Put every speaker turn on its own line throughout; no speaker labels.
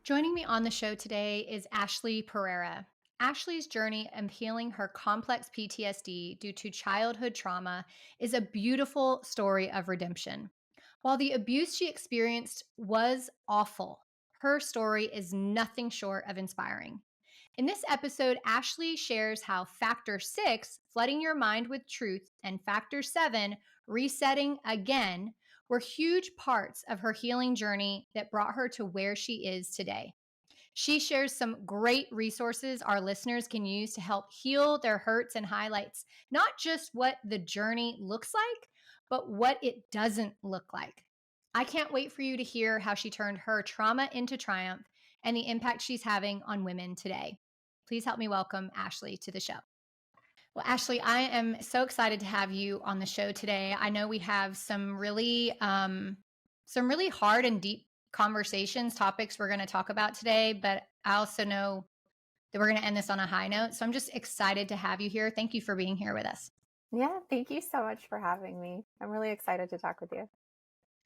Joining me on the show today is Ashley Pereira. Ashley's journey of healing her complex PTSD due to childhood trauma is a beautiful story of redemption. While the abuse she experienced was awful, her story is nothing short of inspiring. In this episode, Ashley shares how Factor 6, flooding your mind with truth, and Factor 7, resetting again, were huge parts of her healing journey that brought her to where she is today. She shares some great resources our listeners can use to help heal their hurts and highlights not just what the journey looks like, but what it doesn't look like. I can't wait for you to hear how she turned her trauma into triumph and the impact she's having on women today. Please help me welcome Ashley to the show. Well, Ashley, I am so excited to have you on the show today. I know we have some really hard and deep conversations, topics we're going to talk about today, but I also know that we're going to end this on a high note. So I'm just excited to have you here. Thank you for being here with us.
Yeah, thank you so much for having me. I'm really excited to talk with you.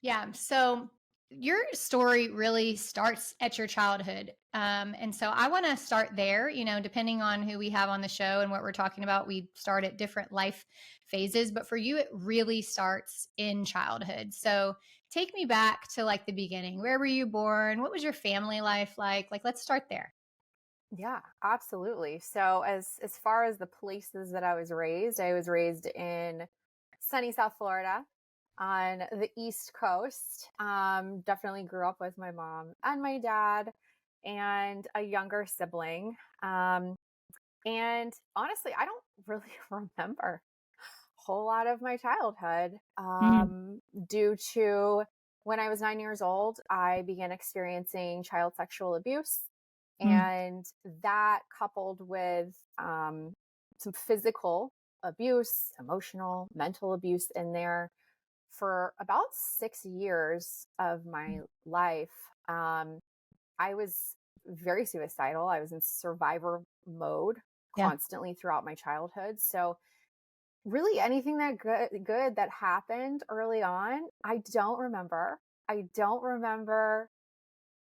Yeah. So your story really starts at your childhood. And so I want to start there. Depending on who we have on the show and what we're talking about, we start at different life phases. But for you, it really starts in childhood. So take me back to like the beginning. Where were you born? What was your family life like? Like, let's start there.
Yeah, absolutely. So as far as the places that I was raised in sunny South Florida on the East Coast. Definitely grew up with my mom and my dad and a younger sibling. And honestly, I don't really remember a whole lot of my childhood
Mm,
due to when I was 9 years old, I began experiencing child sexual abuse.
mm,
And that coupled with some physical abuse, emotional, mental abuse in there for about 6 years of my
mm.
life. Um, I was very suicidal. I was in survivor mode
Yeah.
constantly throughout my childhood. So really anything that good that happened early on, I don't remember. I don't remember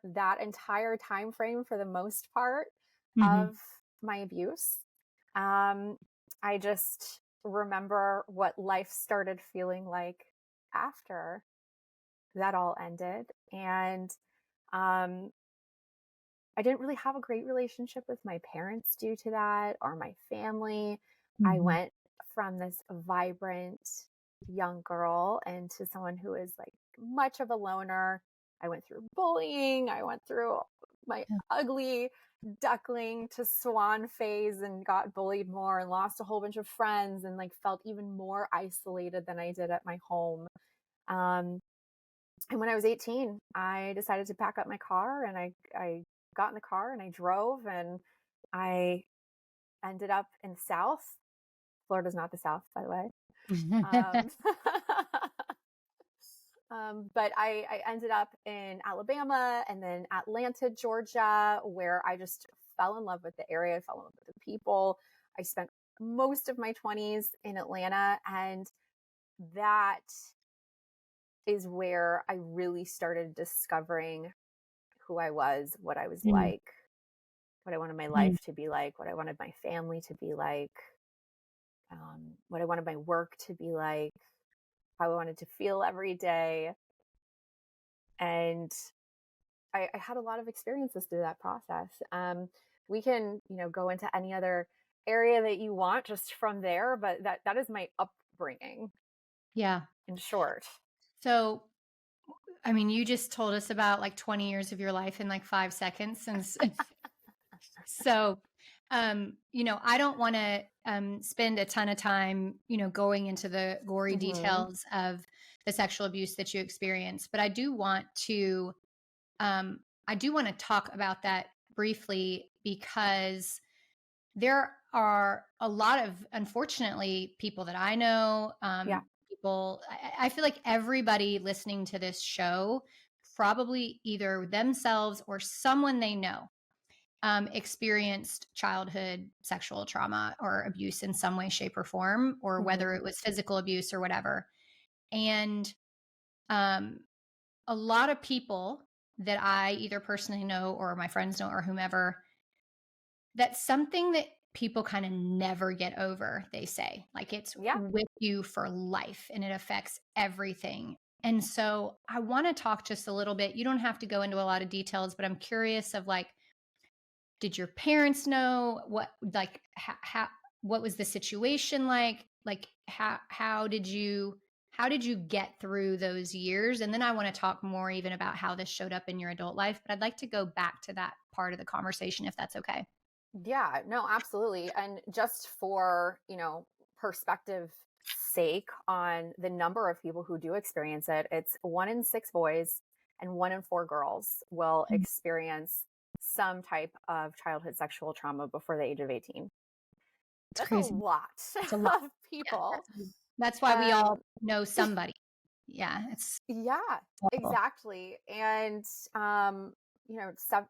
that entire time frame for the most part
Hmm.
of my abuse. Um, I just remember what life started feeling like after that all ended. And um, I didn't really have a great relationship with my parents due to that or my family. I
Hmm.
went from this vibrant young girl into someone who is like much of a loner. I went through bullying. I went through my
Yeah.
ugly duckling to swan phase and got bullied more and lost a whole bunch of friends and like felt even more isolated than I did at my home. Um, and when I was 18, I decided to pack up my car and I got in the car and I drove and I ended up in the South. Florida's not the South, by the way. Um, but I ended up in Alabama and then Atlanta, Georgia, where I just fell in love with the area, I fell in love with the people. I spent most of my 20s in Atlanta, and that is where I really started discovering who I was, what I was
Mm,
like, what I wanted my
mm.
life to be like, what I wanted my family to be like, what I wanted my work to be like, how I wanted to feel every day. And I had a lot of experiences through that process. We can, go into any other area that you want just from there, but that is my upbringing
Yeah.
in short.
So I mean, you just told us about like 20 years of your life in like 5 seconds. And so, I don't want to spend a ton of time, going into the gory
Hmm.
details of the sexual abuse that you experienced, but um, I do want to talk about that briefly because there are a lot of, unfortunately, people that I know,
Yeah.
I feel like everybody listening to this show probably either themselves or someone they know experienced childhood sexual trauma or abuse in some way, shape, or form, or whether
Hmm.
it was physical abuse or whatever. And um, a lot of people that I either personally know or my friends know or whomever, that's something that people kind of never get over, they say. Like it's
Yeah.
with you for life and it affects everything. And so I want to talk just a little bit. You don't have to go into a lot of details, but I'm curious of like, did your parents know what, like, how what was the situation like? Like, how did you get through those years? And then I want to talk more even about how this showed up in your adult life, but I'd like to go back to that part of the conversation if that's okay.
Yeah, no, absolutely. And just for, perspective sake on the number of people who do experience it, it's 1 in 6 boys and 1 in 4 girls will
Mm.
experience some type of childhood sexual trauma before the age of 18.
It's
That's a
crazy.
lot
It's a lot.
of
Yeah,
people.
that's why we all
Um,
know somebody. Yeah, it's
yeah,
awful.
exactly. And,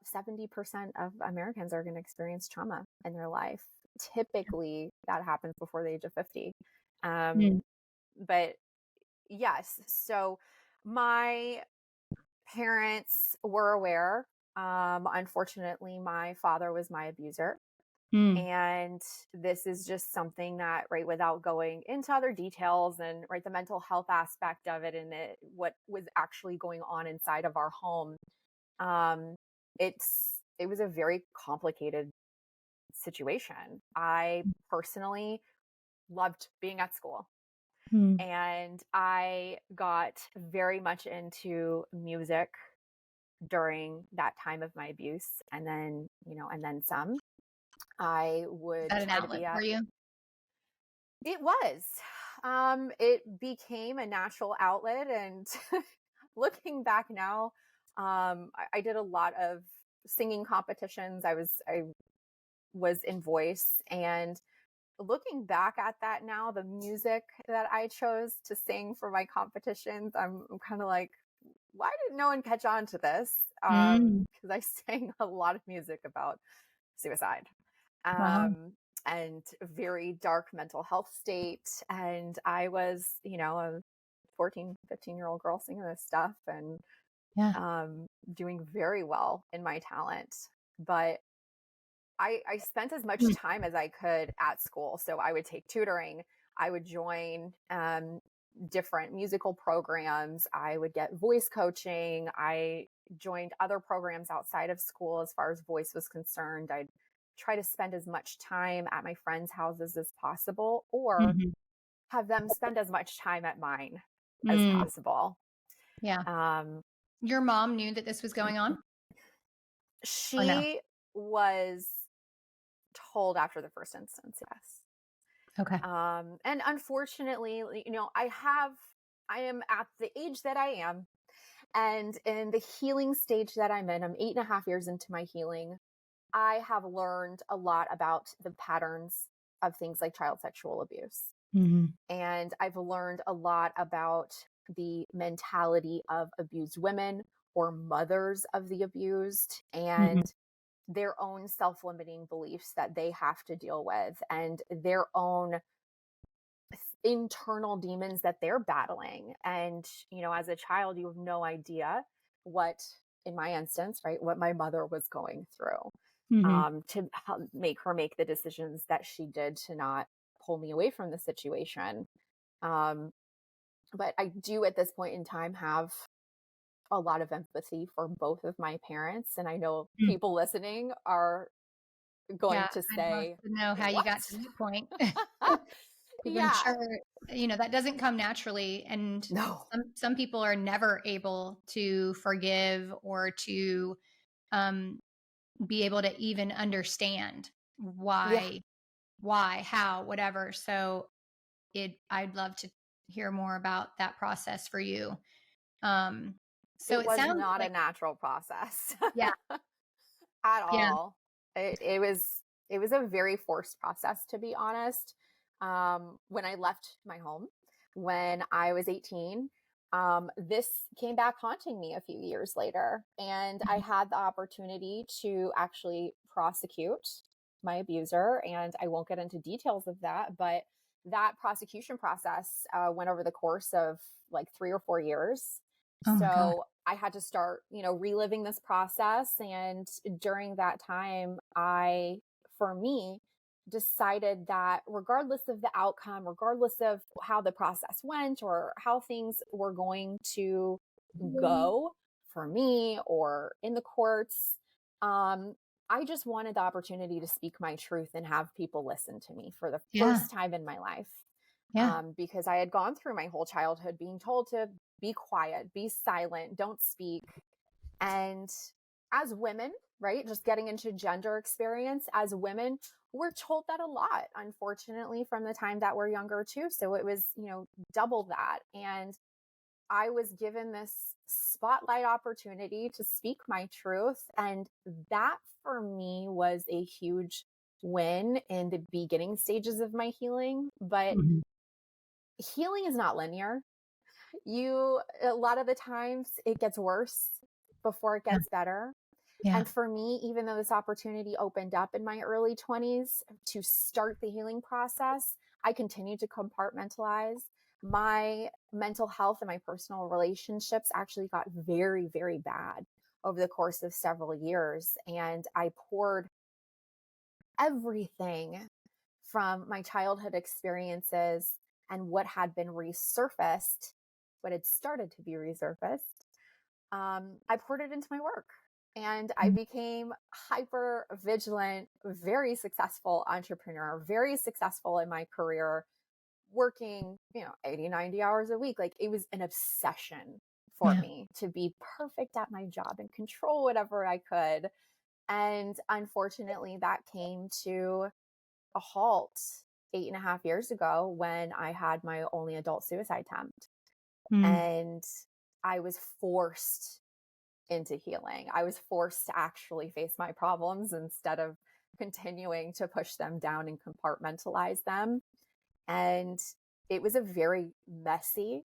70% of Americans are going to experience trauma in their life. Typically, that happens before the age of 50.
Mm,
Um, but yes, so my parents were aware. Unfortunately, my father was my abuser.
mm,
And this is just something that, right, without going into other details and, right, the mental health aspect of it and what was actually going on inside of our home, um, it was a very complicated situation. I personally loved being at school,
mm.
and I got very much into music during that time of my abuse, and then some. I
Is
would
that an
try to
outlet
be
for
at
you?
It was. It became a natural outlet, and looking back now, I did a lot of singing competitions. I was in voice, and looking back at that now, the music that I chose to sing for my competitions, I'm kind of like, why did no one catch on to this?
Mm,
Because I sang a lot of music about suicide,
wow.
um, and very dark mental health state. And I was, a 14, 15-year-old girl singing this stuff and
Yeah.
doing very well in my talent. But I spent as much
Mm,
time as I could at school. So I would take tutoring, I would join different musical programs, I would get voice coaching, I joined other programs outside of school as far as voice was concerned. I'd try to spend as much time at my friends' houses as possible, or
mhm,
have them spend as much time at mine as
mm,
possible.
yeah.
Um,
Your mom knew that this was going on? Or no?
she was told after the first instance, yes.
Okay.
And unfortunately, I am at the age that I am, and in the healing stage that I'm in. I'm 8.5 years into my healing. I have learned a lot about the patterns of things like child sexual abuse.
Mhm,
And I've learned a lot about the mentality of abused women or mothers of the abused,
mhm,
and their own self limiting beliefs that they have to deal with, and their own internal demons that they're battling. And, as a child, you have no idea what, in my instance, right, what my mother was going through,
mhm.
to make her make the decisions that she did to not pull me away from the situation. Um, but I do at this point in time have a lot of empathy for both of my parents. And I know
Mm.
people listening are going
Yeah,
to
I'd love
say,
to know how you
what?
got to that point. 'Cause I'm
Yeah.
sure, that doesn't come naturally, and
No.
some people are never able to forgive or to, um, be able to even understand
Yeah.
how, whatever. So, I'd love to hear more about that process for you. So
It
it
was
sounds
not a
like
natural process
yeah,
at
yeah,
all. It was a very forced process, to be honest. When I left my home when I was 18, this came back haunting me a few years later, and I
mhm,
had the opportunity to actually prosecute my abuser. And I won't get into details of that, but that prosecution process went over the course of like 3 or 4 years.
oh my god,
So I had to start, reliving this process. And during that time, for me, decided that regardless of the outcome, regardless of how the process went or how things were going to go for me or in the courts, um, I just wanted the opportunity to speak my truth and have people listen to me for the
Yeah.
first time in my life.
Yeah.
Because I had gone through my whole childhood being told to be quiet, be silent, don't speak. And as women, right, just getting into gender experience, as women, we're told that a lot, unfortunately, from the time that we're younger, too. So it was, double that. And I was given this spotlight opportunity to speak my truth. And that for me was a huge win in the beginning stages of my healing. But
Mhm.
healing is not linear. A lot of the times it gets worse before it
Yeah.
gets better.
Yeah.
And for me, even though this opportunity opened up in my early 20s to start the healing process, I continued to compartmentalize. My mental health and my personal relationships actually got very, very bad over the course of several years. And I poured everything from my childhood experiences and what had been resurfaced, what had started to be resurfaced, I poured it into my work. And I
Mm.
became hyper vigilant, very successful entrepreneur, very successful in my career, working, 80, 90 hours a week. Like it was an obsession for
Yeah.
me to be perfect at my job and control whatever I could. And unfortunately, that came to a halt 8.5 years ago when I had my only adult suicide attempt.
Mm.
And I was forced into healing. I was forced to actually face my problems instead of continuing to push them down and compartmentalize them. And it was a very messy,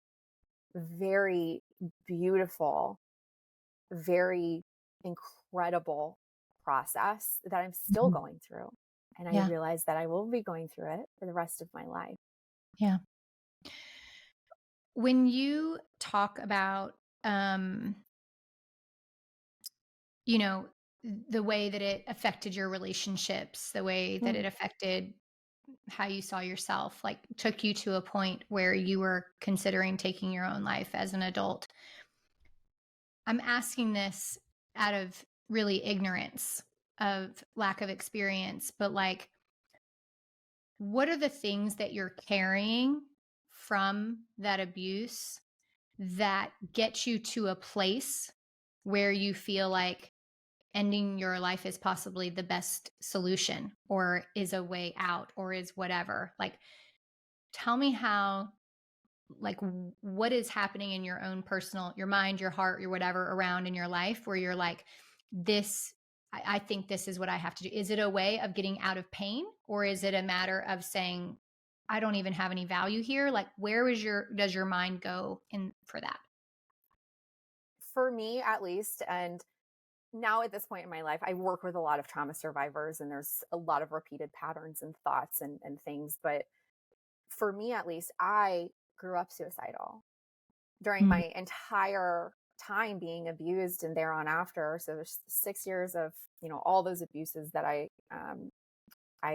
very beautiful, very incredible process that I'm still
Mhm.
going through. And I
Yeah.
realize that I will be going through it for the rest of my life.
Yeah. When you talk about, um, you know, the way that it affected your relationships, the way that it
Mm.
affected how you saw yourself, like took you to a point where you were considering taking your own life as an adult. I'm asking this out of really ignorance of lack of experience, but like, what are the things that you're carrying from that abuse that get you to a place where you feel like ending your life is possibly the best solution or is a way out or is whatever? Like, tell me how, like, what is happening in your own personal, your mind, your heart, your whatever around in your life where you're like, this, I think this is what I have to do. Is it a way of getting out of pain or is it a matter of saying, I don't even have any value here? Like, where is does your mind go in for that?
For me, at least, and now at this point in my life, I work with a lot of trauma survivors, and there's a lot of repeated patterns and thoughts and things. But for me, at least, I grew up suicidal during
Mm.
my entire time being abused and there on after. So there's 6 years of, all those abuses that I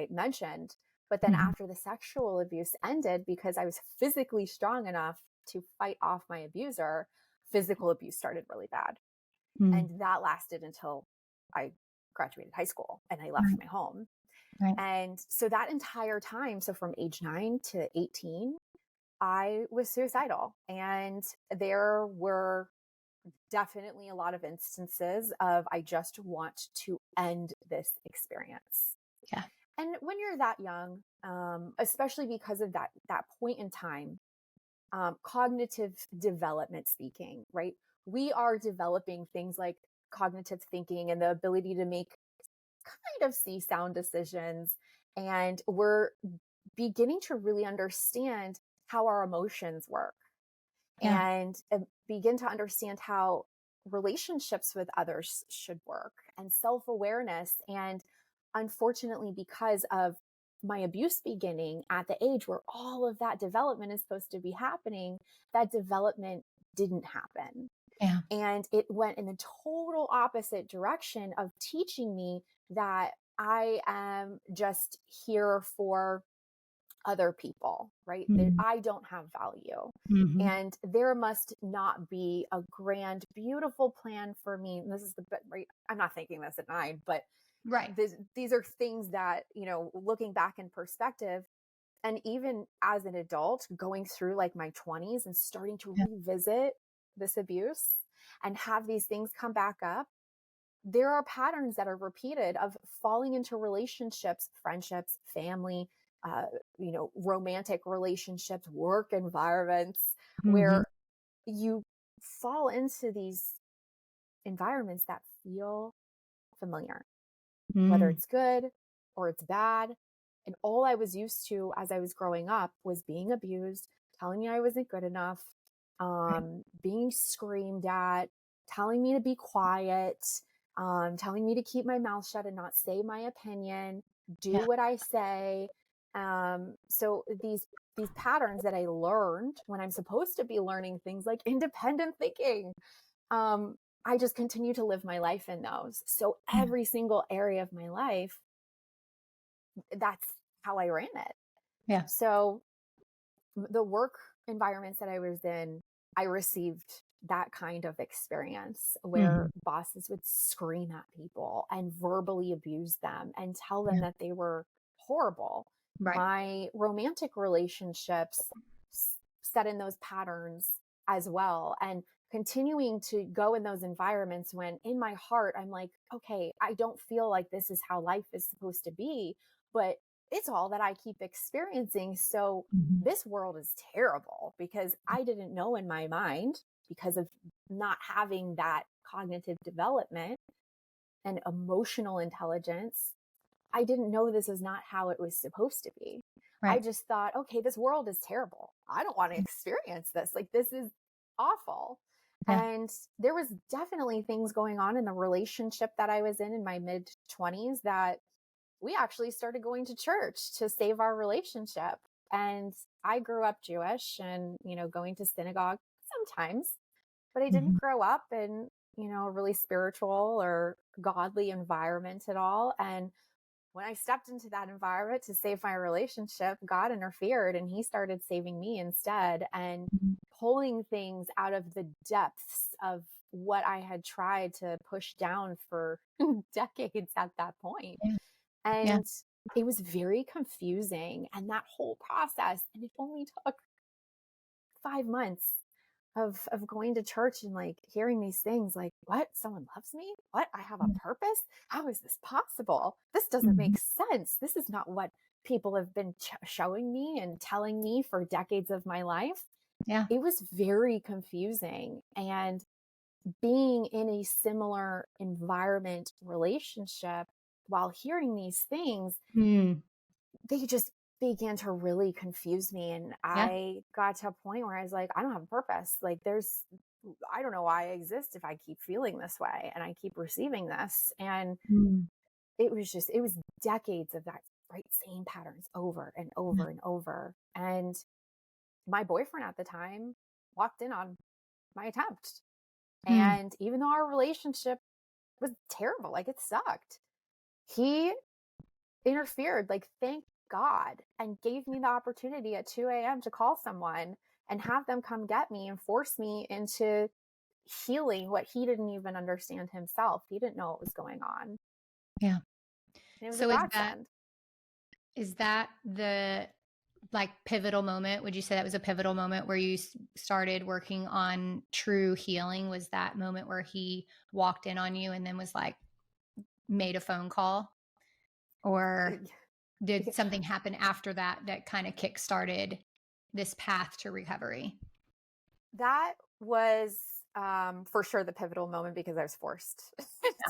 mentioned. But then
Mhm.
after the sexual abuse ended, because I was physically strong enough to fight off my abuser, physical abuse started really bad.
Mm.
And that lasted until I graduated high school and I left
Right.
my home.
Right.
And so that entire time, so from age 9 to 18, I was suicidal. And there were definitely a lot of instances of I just want to end this experience.
Yeah.
And when you're that young, especially because of that point in time, cognitive development speaking, right? We are developing things like cognitive thinking and the ability to make kind of see sound decisions. And we're beginning to really understand how our emotions work
Yeah.
and begin to understand how relationships with others should work and self awareness. And unfortunately, because of my abuse beginning at the age where all of that development is supposed to be happening, that development didn't happen.
Yeah.
And it went in the total opposite direction of teaching me that I am just here for other people, right? That
Mhm.
I don't have value.
Mhm.
And there must not be a grand, beautiful plan for me. And this is the bit, right? I'm not thinking this at 9, but
Right.
these are things that, looking back in perspective, and even as an adult going through like my 20s and starting to
Yeah.
revisit this abuse and have these things come back up, there are patterns that are repeated of falling into relationships, friendships, family, uh, romantic relationships, work environments,
Mhm.
where you fall into these environments that feel familiar, whether
Mm.
it's good or it's bad. And all I was used to as I was growing up was being abused, telling me I wasn't good enough,
Right.
being screamed at, telling me to be quiet, telling me to keep my mouth shut and not say my opinion, do
Yeah.
what I say. So these patterns that I learned when I'm supposed to be learning things like independent thinking, um, I just continue to live my life in those. So
Yeah.
every single area of my life, that's how I ran it.
Yeah.
So the work environments that I was in, I received that kind of experience where
Mhm.
bosses would scream at people and verbally abuse them and tell them
Yeah.
that they were horrible.
Right.
My romantic relationships set in those patterns as well. And continuing to go in those environments when in my heart, I'm like, okay, I don't feel like this is how life is supposed to be, but it's all that I keep experiencing. So
Mhm.
this world is terrible because I didn't know in my mind, because of not having that cognitive development and emotional intelligence, I didn't know this is not how it was supposed to be. I
Right.
just thought, okay, this world is terrible. I don't want to experience this. Like, this is awful.
Yeah.
And there was definitely things going on in the relationship that I was in my mid 20s that we actually started going to church to save our relationship. And I grew up Jewish and, going to synagogue sometimes, but I didn't
Mhm.
grow up in, a really spiritual or godly environment at all. And when I stepped into that environment to save my relationship, God interfered and he started saving me instead and
Mhm.
pulling things out of the depths of what I had tried to push down for decades at that point.
Yeah. Yeah.
And it was very confusing. And that whole process, and it only took 5 months of going to church and like hearing these things like, what? Someone loves me? What? I have a
Yeah.
purpose? How is this possible? This doesn't
Mhm.
make sense. This is not what people have been showing me and telling me for decades of my life.
Yeah.
It was very confusing. And being in a similar environment relationship while hearing these things,
Mm.
they just began to really confuse me. And
Yeah.
I got to a point where I was like, I don't have a purpose. Like, I don't know why I exist if I keep feeling this way and I keep receiving this. And
Mm.
it was decades of that right same patterns over and
Yeah.
over and over. And my boyfriend at the time walked in on my attempt.
Mm.
And even though our relationship was terrible, like it sucked, he interfered, like, thank God, and gave me the opportunity at 2 a.m. to call someone and have them come get me and force me into healing what he didn't even understand himself. He didn't know what was going on.
Yeah.
And it was a
So
godsend.
is that the, like, pivotal moment? Would you say that was a pivotal moment where you started working on true healing? Was that moment where he walked in on you and then was like, made a phone call? Or did something happen after that that kind of kick started this path to recovery?
That was, for sure the pivotal moment because I was forced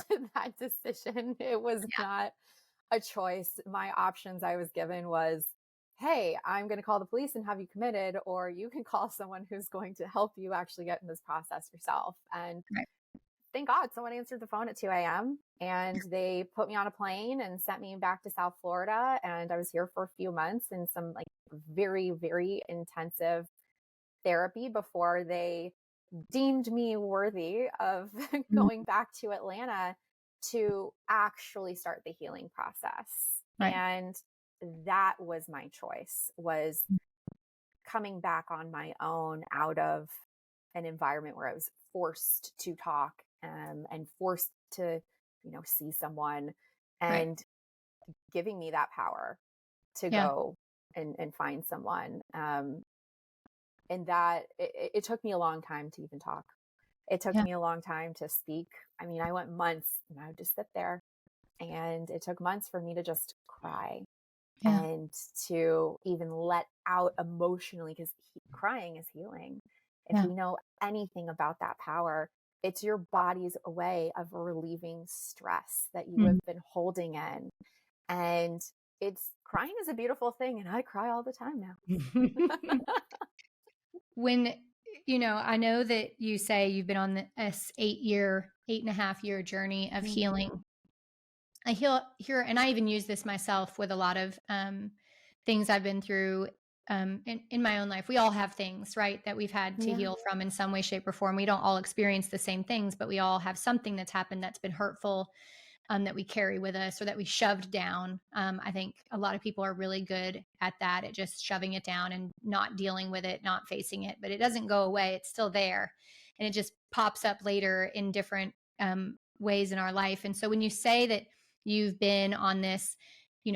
to that decision. It was
Yeah.
not a choice. My options I was given was, hey, I'm going to call the police and have you committed, or you can call someone who's going to help you actually get in this process yourself. And
Right.
thank God someone answered the phone at 2 a.m. and they put me on a plane and sent me back to South Florida. And I was here for a few months in some like very, very intensive therapy before they deemed me worthy of
Mhm.
going back to Atlanta to actually start the healing process.
Right.
And that was my choice, was coming back on my own out of an environment where I was forced to talk, and forced to, see someone,
Right.
and giving me that power to
Yeah.
go and find someone. And that it took me a long time to even talk. It took
Yeah.
me a long time to speak. I mean, I went months and I would just sit there, and it took months for me to just cry
Yeah.
and to even let out emotionally, because crying is healing. If
Yeah.
we know anything about that power, it's your body's way of relieving stress that you have
Mhm.
been holding in. And it's crying is a beautiful thing. And I cry all the time now.
When, I know that you say you've been on this 8.5 year journey of
Mhm.
healing. I heal here, and I even use this myself with a lot of things I've been through in my own life. We all have things, right, that we've had to
Yeah.
heal from in some way, shape, or form. We don't all experience the same things, but we all have something that's happened that's been hurtful, that we carry with us or that we shoved down. I think a lot of people are really good at that, at just shoving it down and not dealing with it, not facing it, but it doesn't go away. It's still there. And it just pops up later in different ways in our life. And so when you say that you've been on this,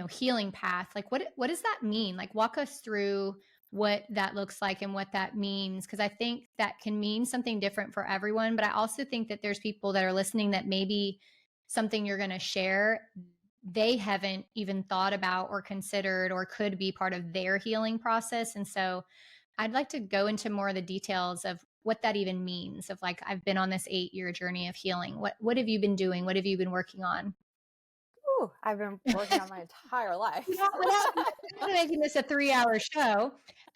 healing path, like what does that mean? Like walk us through what that looks like and what that means, because I think that can mean something different for everyone, but I also think that there's people that are listening that maybe something you're going to share they haven't even thought about or considered or could be part of their healing process. And so I'd like to go into more of the details of what that even means, of like I've been on this 8-year journey of healing. What have you been doing? What have you been working on?
Ooh, I've been working on my entire life.
Without making this a 3-hour show,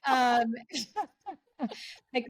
um, like,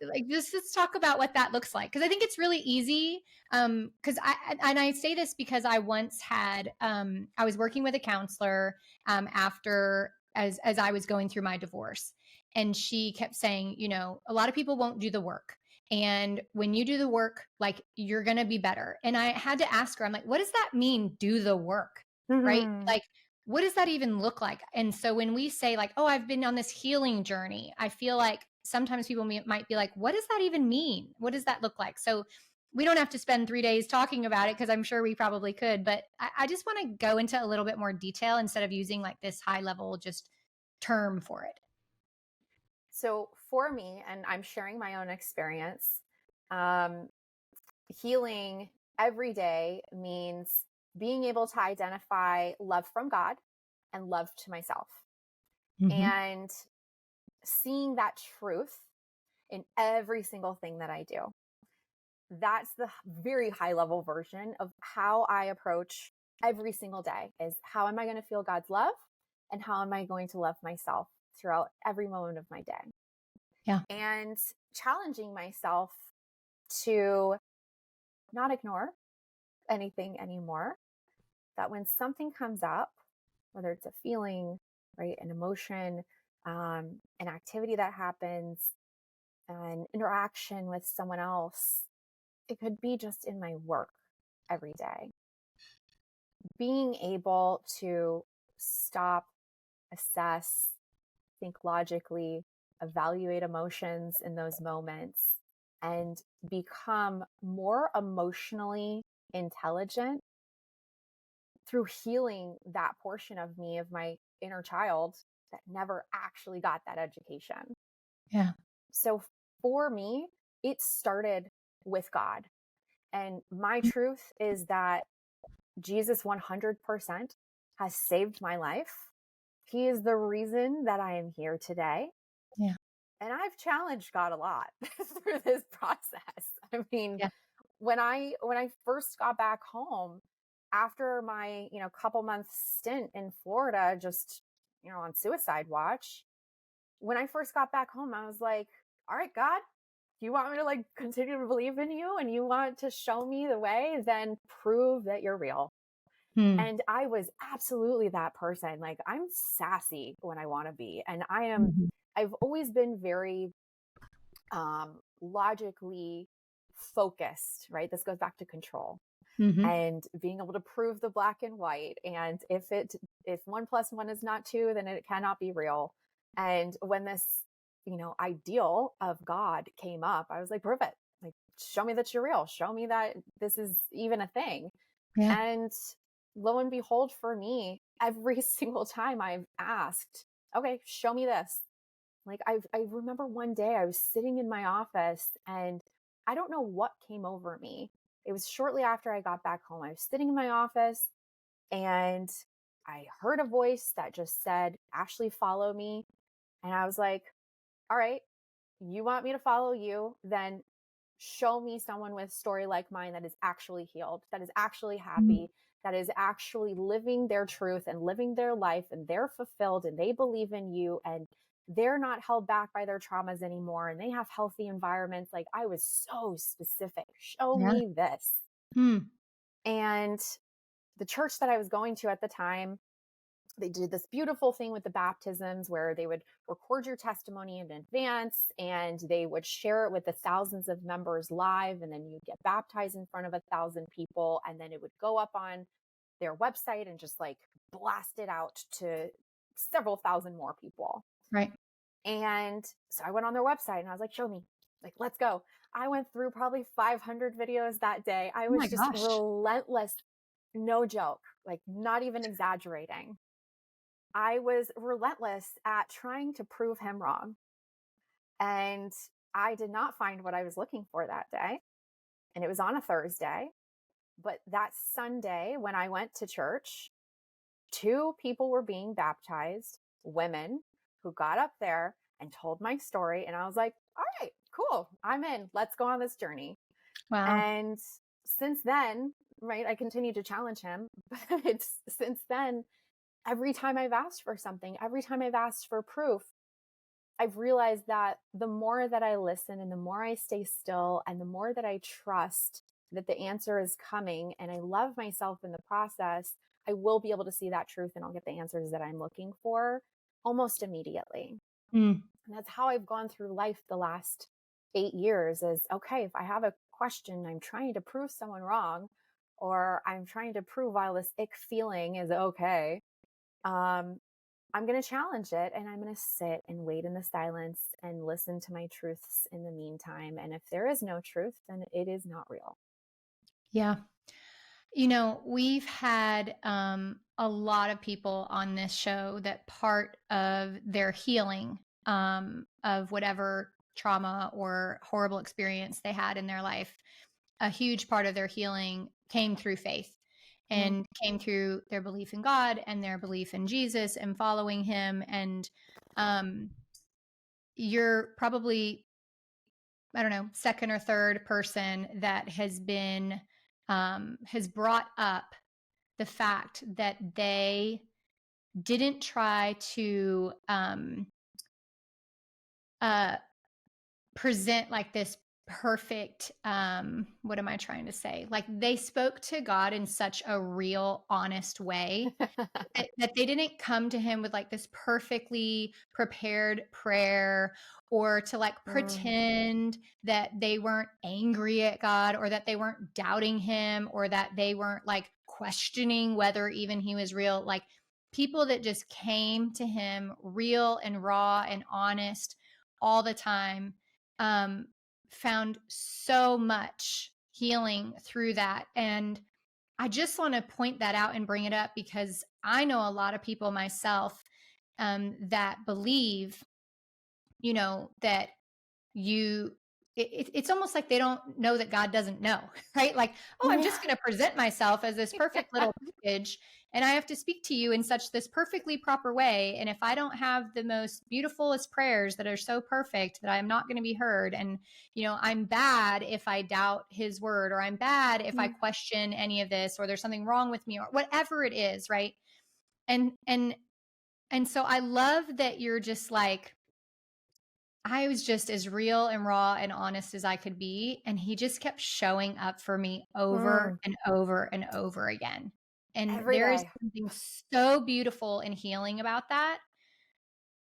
like just let's talk about what that looks like. Cause I think it's really easy. Cause and I say this because I once had, I was working with a counselor, after, as I was going through my divorce. And she kept saying, a lot of people won't do the work. And when you do the work, like you're going to be better. And I had to ask her, I'm like, what does that mean? Do the work, right?
Mhm.
Like, what does that even look like? And so when we say like, oh, I've been on this healing journey, I feel like sometimes people might be like, what does that even mean? What does that look like? So we don't have to spend 3 days talking about it because I'm sure we probably could, but I just want to go into a little bit more detail instead of using like this high level just term for it.
So for me, and I'm sharing my own experience, um, healing every day means being able to identify love from God and love to myself,
Mm-hmm.
and seeing that truth in every single thing that I do. That's the very high level version of how I approach every single day, is how am I going to feel God's love, and how am I going to love myself throughout every moment of my day,
Yeah.
and challenging myself to not ignore anything anymore. That when something comes up, whether it's a feeling, right, an emotion, an activity that happens, an interaction with someone else, it could be just in my work every day. Being able to stop, assess, think logically, evaluate emotions in those moments, and become more emotionally intelligent through healing that portion of me, of my inner child, that never actually got that education.
Yeah.
So for me, it started with God. And my truth is that Jesus 100% has saved my life. He is the reason that I am here today.
Yeah.
And I've challenged God a lot through this process. I mean,
Yeah.
when I first got back home after my, couple months stint in Florida, just, on suicide watch, when I first got back home, I was like, all right, God, you want me to like continue to believe in you and you want to show me the way, then prove that you're real.
Hmm.
And I was absolutely that person. Like, I'm sassy when I want to be. And
Mhm.
I've always been very logically focused, right? This goes back to control
Mhm.
and being able to prove the black and white. And if 1 plus 1 is not two, then it cannot be real. And when this, ideal of God came up, I was like, prove it. Like, show me that you're real. Show me that this is even a thing.
Yeah.
And lo and behold, for me, every single time I've asked, okay, show me this. Like I remember one day I was sitting in my office and I don't know what came over me. It was shortly after I got back home. I was sitting in my office and I heard a voice that just said, Ashley, follow me. And I was like, all right, you want me to follow you? Then show me someone with a story like mine that is actually healed, that is actually
Mm.
happy, that is actually living their truth and living their life and they're fulfilled and they believe in you and they're not held back by their traumas anymore and they have healthy environments. Like I was so specific. Show
Yeah.
me this.
Mm.
And the church that I was going to at the time, they did this beautiful thing with the baptisms where they would record your testimony in advance and they would share it with the thousands of members live. And then you'd get baptized in front of 1,000 people. And then it would go up on their website and just like blast it out to several thousand more people.
Right.
And so I went on their website and I was like, show me, like, let's go. I went through probably 500 videos that day. I
Oh
was
my
just
gosh.
relentless. No joke, like, not even exaggerating. I was relentless at trying to prove him wrong. And I did not find what I was looking for that day. And it was on a Thursday. But that Sunday, when I went to church, two people were being baptized, women who got up there and told my story. And I was like, all right, cool. I'm in. Let's go on this journey.
Wow.
And since then, right, I continue to challenge him. But since then, every time I've asked for something, every time I've asked for proof, I've realized that the more that I listen and the more I stay still and the more that I trust that the answer is coming and I love myself in the process, I will be able to see that truth and I'll get the answers that I'm looking for almost immediately.
Mm.
And that's how I've gone through life the last 8 years is okay, if I have a question, I'm trying to prove someone wrong, or I'm trying to prove while this ick feeling is okay. Um, I'm going to challenge it and I'm going to sit and wait in the silence and listen to my truths in the meantime. And if there is no truth, then it is not real.
Yeah. We've had a lot of people on this show that part of their healing of whatever trauma or horrible experience they had in their life, a huge part of their healing came through faith
Mm.
and came through their belief in God and their belief in Jesus and following him. And um, you're probably, I don't know, second or third person that has brought up the fact that they didn't try to uh, present like this perfect, what am I trying to say? Like they spoke to God in such a real, honest way that they didn't come to him with like this perfectly prepared prayer or to like
Mm.
pretend that they weren't angry at God or that they weren't doubting him or that they weren't like questioning whether even he was real. Like people that just came to him real and raw and honest all the time, um, found so much healing through that. And I just want to point that out and bring it up because I know a lot of people myself that believe, that you, it's almost like they don't know that God doesn't know, right? Like, oh, I'm
Yeah.
just going to present myself as this perfect
Yeah.
little package and I have to speak to you in such this perfectly proper way. And if I don't have the most beautifulest prayers that are so perfect that I'm not going to be heard. And, I'm bad if I doubt his word, or I'm bad if I
Mm.
question any of this, or there's something wrong with me, or whatever it is. Right. And so I love that you're just like, I was just as real and raw and honest as I could be. And he just kept showing up for me over
Mm.
and over and over again. And
Every
there is
day.
something so beautiful and healing about that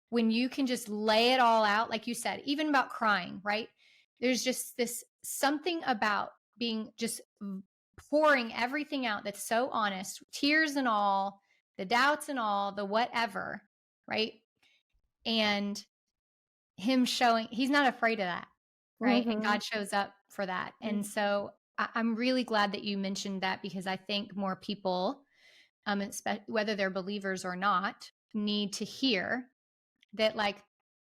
when you can just lay it all out, like you said, even about crying, right? There's just this something about being just pouring everything out that's so honest, tears and all, the doubts and all, the whatever, right? And him showing he's not afraid of that, right? And
Mhm.
God shows up for that. And
Mhm.
so I'm really glad that you mentioned that because I think more people, whether they're believers or not, need to hear that like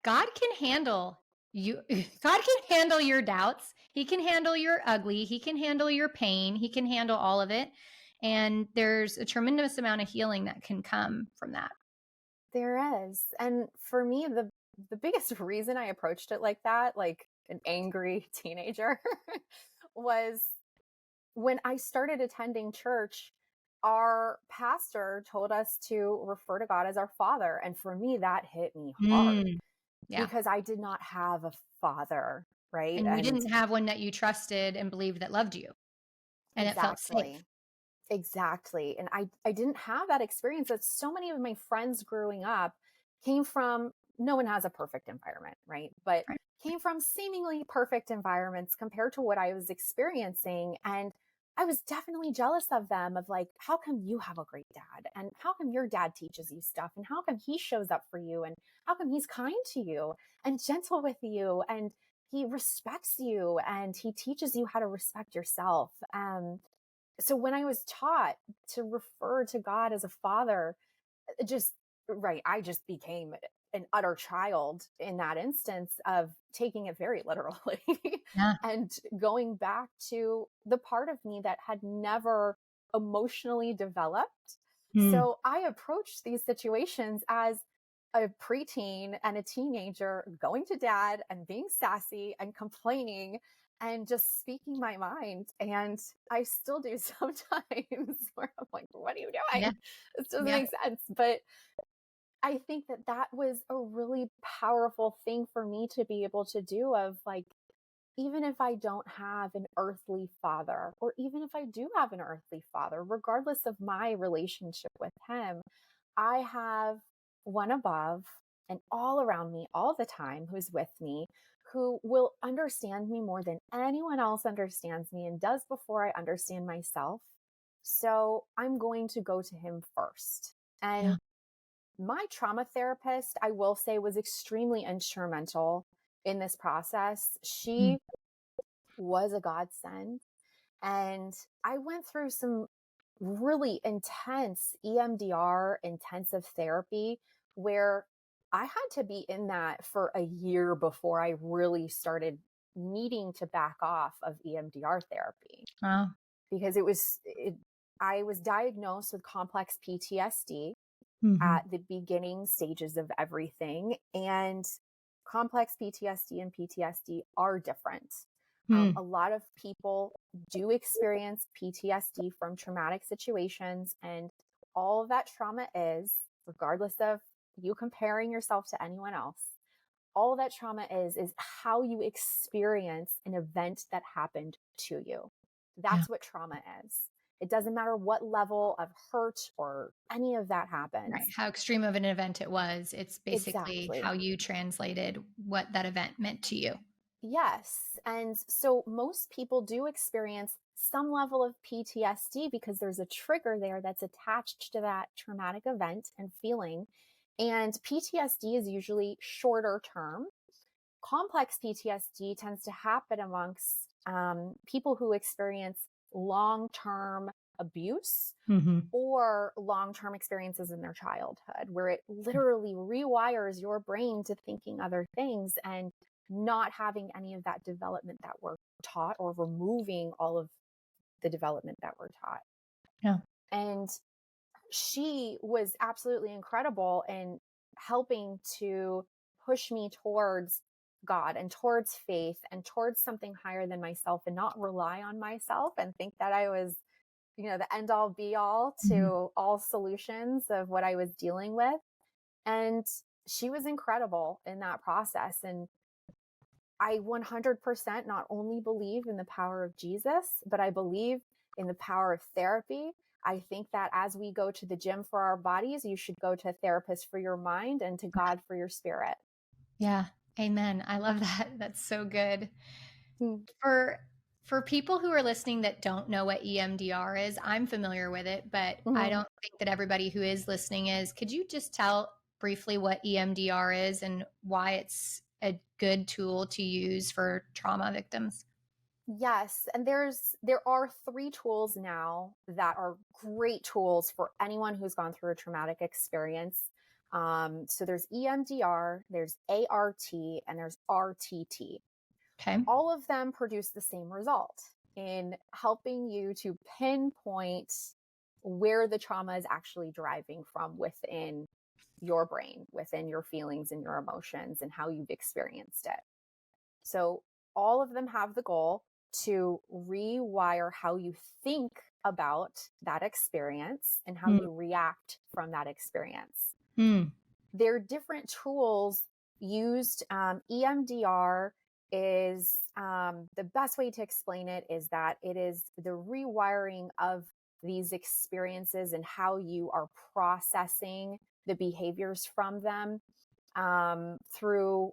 God can handle you. God can handle your doubts. He can handle your ugly. He can handle your pain. He can handle all of it. And there's a tremendous amount of healing that can come from that.
There is. And for me, the biggest reason I approached it like that, like an angry teenager, was when I started attending church, our pastor told us to refer to God as our father. And for me, that hit me hard
Mm, yeah.
because I did not have a father, right?
And you
And
didn't have one that you trusted and believed that loved you and it felt safe.
exactly. Exactly. And I didn't have that experience that so many of my friends growing up came from. No one has a perfect environment, right? But
Right.
came from seemingly perfect environments compared to what I was experiencing. And I was definitely jealous of them of like, how come you have a great dad? And how come your dad teaches you stuff? And how come he shows up for you? And how come he's kind to you and gentle with you? And he respects you and he teaches you how to respect yourself. So when I was taught to refer to God as a father, just right, I just became an utter child in that instance of taking it very literally
Yeah.
and going back to the part of me that had never emotionally developed.
Mm,
So I approached these situations as a preteen and a teenager going to dad and being sassy and complaining and just speaking my mind. And I still do sometimes where I'm like, what are you
yeah.
doing? This doesn't
Yeah.
make sense. But I think that that was a really powerful thing for me to be able to do of like, even if I don't have an earthly father, or even if I do have an earthly father, regardless of my relationship with him, I have one above and all around me all the time who's with me, who will understand me more than anyone else understands me and does before I understand myself. So I'm going to go to him first.
Yeah.
And my trauma therapist, I will say, was extremely instrumental in this process.
Mm,
She was a godsend. And I went through some really intense EMDR, intensive therapy, where I had to be in that for a year before I really started needing to back off of EMDR therapy
wow.
because I was diagnosed with complex PTSD
Mhm.
at the beginning stages of everything. And complex PTSD and PTSD are different.
Mm,
A lot of people do experience PTSD from traumatic situations, and all of that trauma is, regardless of you comparing yourself to anyone else, all that trauma is how you experience an event that happened to you.
yeah.
That's what trauma is. It doesn't matter what level of hurt or any of that
Right.
happens.
How extreme of an event it was. It's basically how
Exactly.
you translated what that event meant to you.
Yes. And so most people do experience some level of PTSD because there's a trigger there that's attached to that traumatic event and feeling. And PTSD is usually shorter term. Complex PTSD tends to happen amongst people who experience long term abuse
Mhm.
or long term experiences in their childhood, where it literally rewires your brain to thinking other things and not having any of that development that we're taught, or removing all of the development that we're taught.
Yeah.
And she was absolutely incredible in helping to push me towards God and towards faith and towards something higher than myself, and not rely on myself and think that I was, the end all be all
Mhm.
to all solutions of what I was dealing with. And she was incredible in that process. And I 100% not only believe in the power of Jesus, but I believe in the power of therapy. I think that as we go to the gym for our bodies, you should go to a therapist for your mind and to God for your spirit.
Yeah. Amen. I love that. That's so good.
Mm,
For for people who are listening that don't know what EMDR is, I'm familiar with it, but I
mhm.
don't think that everybody who is listening is. Could you just tell briefly what EMDR is and why it's a good tool to use for trauma victims?
Yes, and there are 3 tools now that are great tools for anyone who's gone through a traumatic experience. So there's EMDR, there's ART, and there's RTT.
Okay.
All of them produce the same result in helping you to pinpoint where the trauma is actually driving from within your brain, within your feelings and your emotions, and how you've experienced it. So, all of them have the goal to rewire how you think about that experience and how
Mm,
you react from that experience.
mm,
They're different tools used. EMDR is the best way to explain it is that it is the rewiring of these experiences and how you are processing the behaviors from them through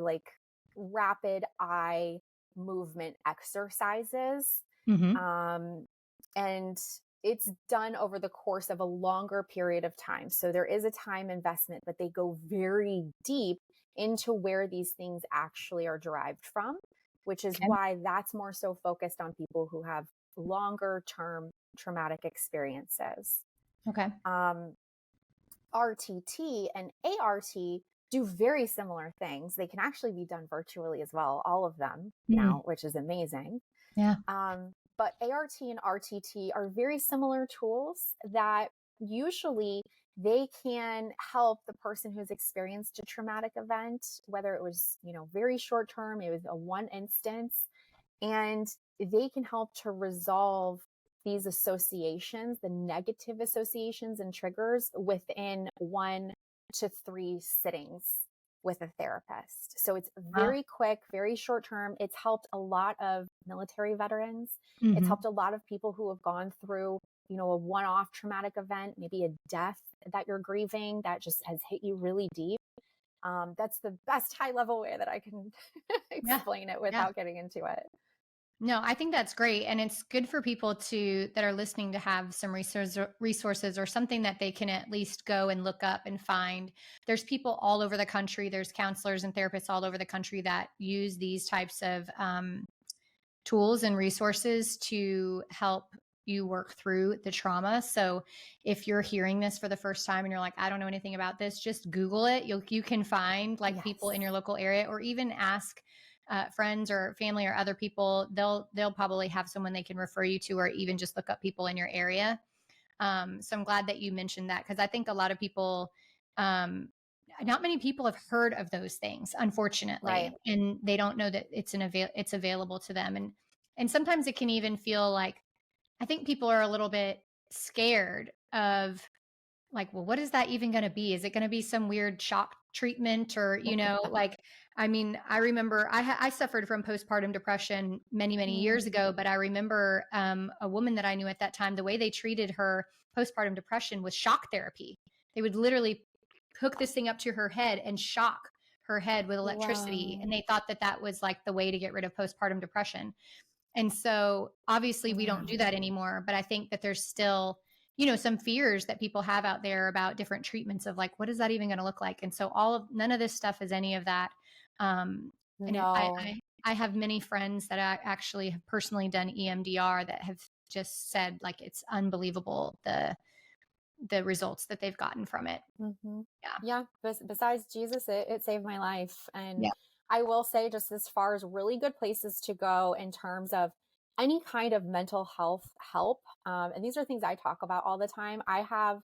like rapid eye movement exercises.
mhm.
Um, and it's done over the course of a longer period of time. So there is a time investment, but they go very deep into where these things actually are derived from, which is
Okay.
why that's more so focused on people who have longer term traumatic experiences.
Okay.
Um, RTT and ART do very similar things. They can actually be done virtually as well, all of them
Mm,
now, which is amazing.
yeah.
But ART and RTT are very similar tools that usually they can help the person who's experienced a traumatic event, whether it was, very short term, it was a one instance, and they can help to resolve these associations, the negative associations and triggers within 1 to 3 sittings with a therapist. So it's
Wow.
very quick, very short term. It's helped a lot of military veterans. It's
Mhm.
helped a lot of people who have gone through, a one off traumatic event, maybe a death that you're grieving that just has hit you really deep. That's the best high level way that I can
Yeah.
explain it
Yeah.
without getting into it.
No, I think that's great, and it's good for people to that are listening to have some resources or something that they can at least go and look up and find. There's people all over the country. There's counselors and therapists all over the country that use these types of tools and resources to help you work through the trauma. So if you're hearing this for the first time and you're like, I don't know anything about this, just Google it. You can find like people in
Yes.
your local area, or even ask friends or family or other people. They'll probably have someone they can refer you to, or even just look up people in your area. So I'm glad that you mentioned that, because I think a lot of people, um, not many people have heard of those things, unfortunately,
Right.
and they don't know that it's available to them. And sometimes it can even feel like, I think people are a little bit scared of, like, well, what is that even going to be? Is it going to be some weird shock treatment, or, like, I mean, I remember I suffered from postpartum depression many, many years
Mm,
ago, but I remember a woman that I knew at that time, the way they treated her postpartum depression was shock therapy. They would literally hook this thing up to her head and shock her head with electricity. And
wow.
they thought that that was like the way to get rid of postpartum depression. And so obviously we don't do
Wow.
that anymore, but I think that there's still, some fears that people have out there about different treatments of, like, what is that even going to look like? And so none of this stuff is any of that. Um, and
No.
I have many friends that I actually have personally done EMDR that have just said, like, it's unbelievable the results that they've gotten from it.
Hmm.
Yeah.
Yeah. Besides Jesus, it saved my life. And
Yeah.
I will say, just as far as really good places to go in terms of any kind of mental health help, and these are things I talk about all the time. I have,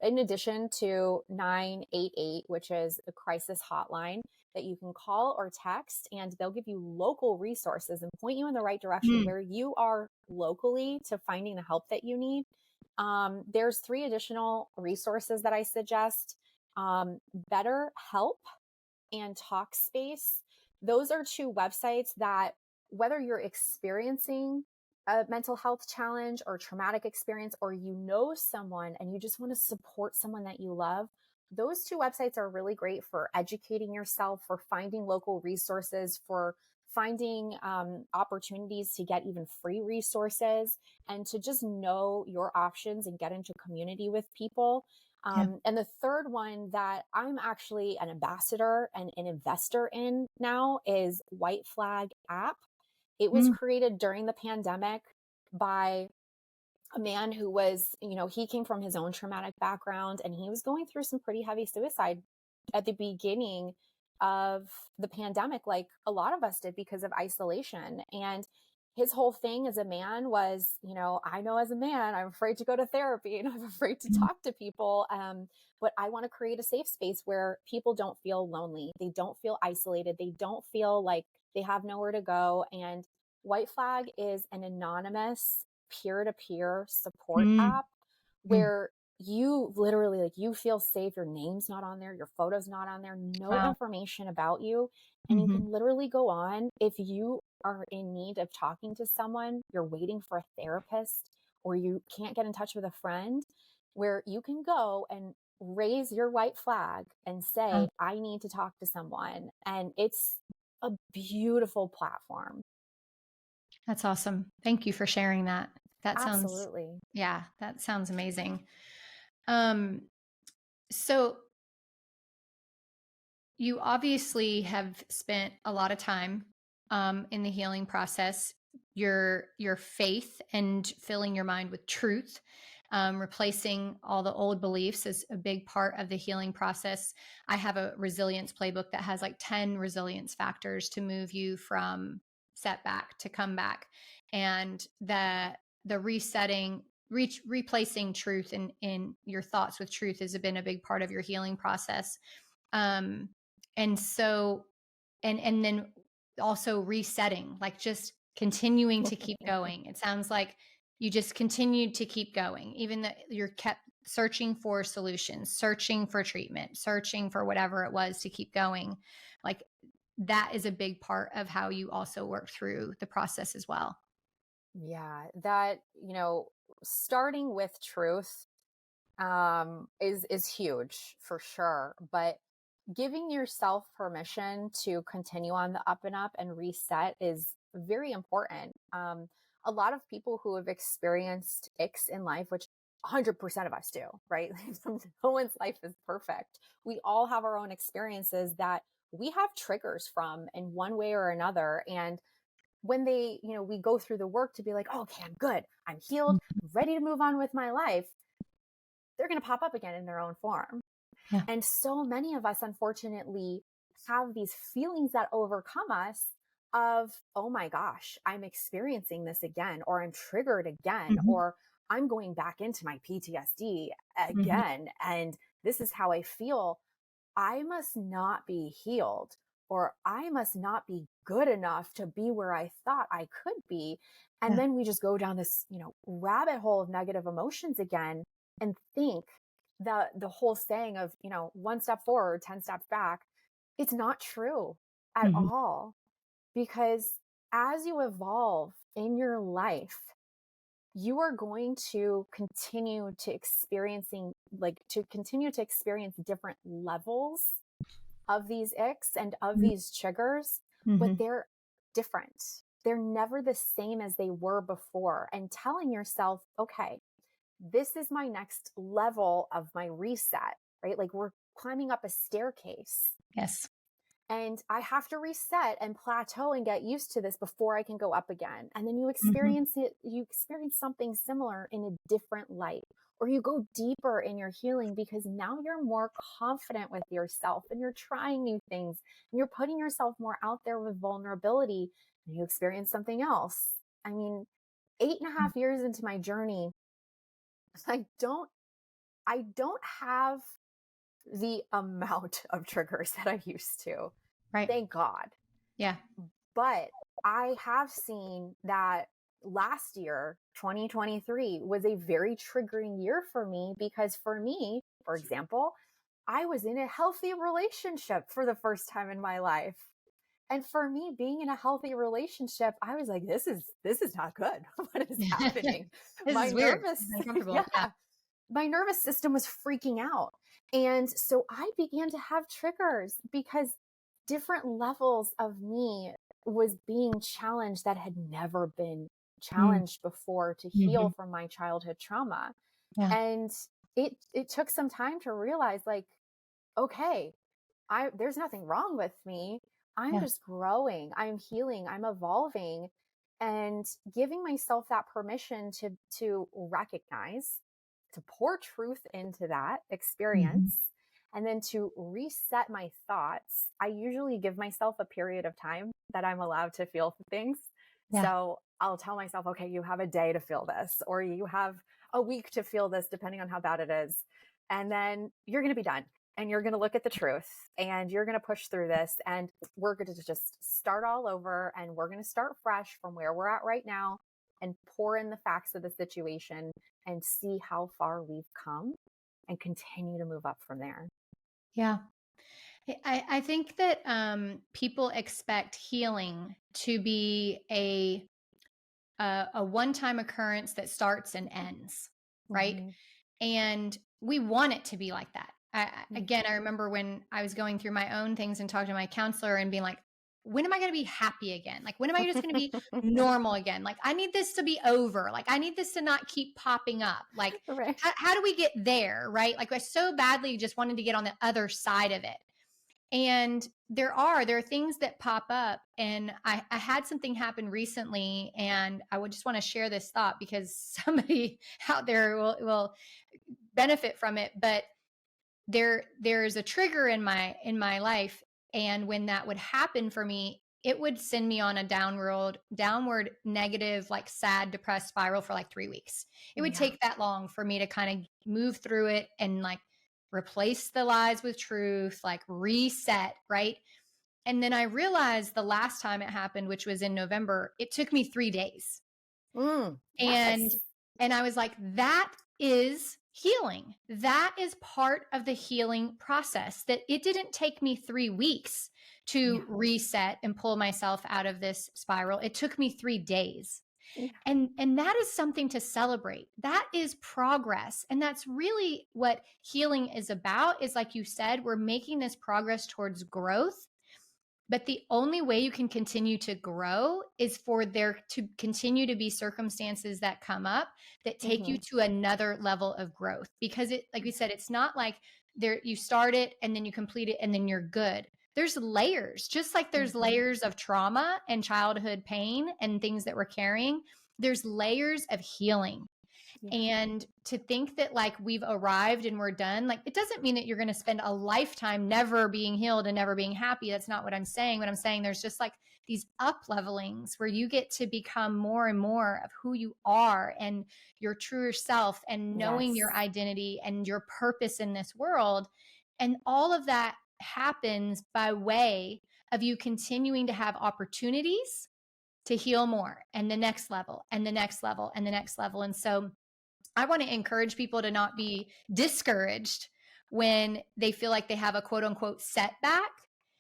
in addition to 988, which is a crisis hotline that you can call or text, and they'll give you local resources and point you in the right direction
Mm,
where you are locally to finding the help that you need. There's 3 additional resources that I suggest. Better Help and Talkspace. Those are 2 websites that, whether you're experiencing a mental health challenge or traumatic experience, or you know someone and you just want to support someone that you love, those 2 websites are really great for educating yourself, for finding local resources, for finding opportunities to get even free resources and to just know your options and get into community with people.
Yeah.
And the third one that I'm actually an ambassador and an investor in now is White Flag app. It was
Mm,
created during the pandemic by a man who was, he came from his own traumatic background and he was going through some pretty heavy suicide at the beginning of the pandemic, like a lot of us did because of isolation. And his whole thing as a man was, I know as a man, I'm afraid to go to therapy and I'm afraid to
mm,
talk to people. But I want to create a safe space where people don't feel lonely. They don't feel isolated. They don't feel like they have nowhere to go. And White Flag is an anonymous peer-to-peer support
mm,
app
mm.
where you literally like you feel safe, your name's not on there, your photo's not on there, no
Wow.
information about you, and you
Mhm.
can literally go on if you are in need of talking to someone, you're waiting for a therapist or you can't get in touch with a friend, where you can go and raise your white flag and
Wow.
say I need to talk to someone, and it's a beautiful platform.
That's awesome. Thank you for sharing that. That sounds
Absolutely.
yeah, that sounds amazing. Um, so you obviously have spent a lot of time in the healing process. Your faith and filling your mind with truth, replacing all the old beliefs is a big part of the healing process. I have a resilience playbook that has like 10 resilience factors to move you from setback to comeback, and the resetting, replacing truth in your thoughts with truth has been a big part of your healing process. um and so and then also resetting, like just continuing to keep going. It sounds like you just continued to keep going even though you're kept searching for solutions, searching for treatment, searching for whatever it was to keep going. Like that is a big part of how you also work through the process as well.
Yeah, that, starting with truth is huge for sure, but giving yourself permission to continue on the up and up and reset is very important. A lot of people who have experienced icks in life, which 100% of us do, right? No one's life is perfect. We all have our own experiences that we have triggers from in one way or another. And when we go through the work to be like, oh, okay, I'm good, I'm healed,
Mhm.
ready to move on with my life, they're going to pop up again in their own form.
Yeah.
And so many of us, unfortunately, have these feelings that overcome us of, oh my gosh, I'm experiencing this again, or I'm triggered again,
Mhm.
or I'm going back into my PTSD
Mhm.
again. And this is how I feel. I must not be healed, or I must not be good enough to be where I thought I could be. And
Yeah.
then we just go down this, rabbit hole of negative emotions again and think the whole saying of, one step forward, 10 steps back, it's not true at
Mhm.
all. Because as you evolve in your life, you are going to continue to experience different levels of these icks and of these triggers, but
Mhm.
they're different. They're never the same as they were before. And telling yourself, okay, this is my next level of my reset, right? Like we're climbing up a staircase
Yes.
and I have to reset and plateau and get used to this before I can go up again. And then
Mhm.
you experience something similar in a different light, or you go deeper in your healing because now you're more confident with yourself and you're trying new things and you're putting yourself more out there with vulnerability, and you experience something else. I mean, 8.5 years into my journey, I don't I don't have the amount of triggers that I used to.
Right.
Thank God.
Yeah.
But I have seen that last year, 2023, was a very triggering year for me because for me, for example, I was in a healthy relationship for the first time in my life. And for me being in a healthy relationship, I was like, this is not good. What is happening?
This
My
is weird.
nervous,
This is uncomfortable. Yeah.
yeah, my nervous system was freaking out. And so I began to have triggers because different levels of me was being challenged that had never been
Mm,
challenged before to heal
mhm.
from my childhood trauma.
Yeah,
And it took some time to realize, like, okay, I there's nothing wrong with me. I'm
yeah,
just growing. I'm healing. I'm evolving, and giving myself that permission to recognize, to pour truth into that
mhm.
experience, and then to reset my thoughts. I usually give myself a period of time that I'm allowed to feel things.
Yeah,
So I'll tell myself, okay, you have a day to feel this, or you have a week to feel this, depending on how bad it is. And then you're going to be done, and you're going to look at the truth, and you're going to push through this, and we're going to just start all over, and we're going to start fresh from where we're at right now, and pour in the facts of the situation and see how far we've come and continue to move up from there.
yeah. I think that people expect healing to be a one-time occurrence that starts and ends, right?
Hmm.
And we want it to be like that.
Yeah.
Again, I remember when I was going through my own things and talking to my counselor and being like, when am I going to be happy again? Like, when am I just going to be normal again? Like, I need this to be over. Like, I need this to not keep popping up. Like,
Right.
how do we get there? Right. Like, I so badly just wanted to get on the other side of it. And there are things that pop up, and I had something happen recently, and I would just want to share this thought because somebody out there will benefit from it. But there's a trigger in my life, and when that would happen for me, it would send me on a downward negative, like sad, depressed spiral for like 3 weeks. It would
Yeah.
take that long for me to kind of move through it and like replace the lies with truth, like reset, right? And then I realized the last time it happened, which was in November, it took me 3 days. And
Yes.
I was like, that is healing. That is part of the healing process. That it didn't take me 3 weeks to
Yeah.
reset and pull myself out of this spiral. It took me 3 days.
Yeah.
And that is something to celebrate. That is progress. And that's really what healing is about, is like you said, we're making this progress towards growth. But the only way you can continue to grow is for there to continue to be circumstances that come up that take you
Hmm.
to another level of growth. Because it, like we said, it's not like there you start it and then you complete it and then you're good. There's layers, just like there's
Hmm.
layers of trauma and childhood pain and things that we're carrying. There's layers of healing.
Yeah.
And to think that like we've arrived and we're done, like it doesn't mean that you're going to spend a lifetime never being healed and never being happy. That's not what I'm saying. What I'm saying, there's just like these up levelings where you get to become more and more of who you are and your truer self and knowing your
Yes.
identity and your purpose in this world. And all of that happens by way of you continuing to have opportunities to heal more and the next level and the next level and the next level. And so I want to encourage people to not be discouraged when they feel like they have a quote unquote setback,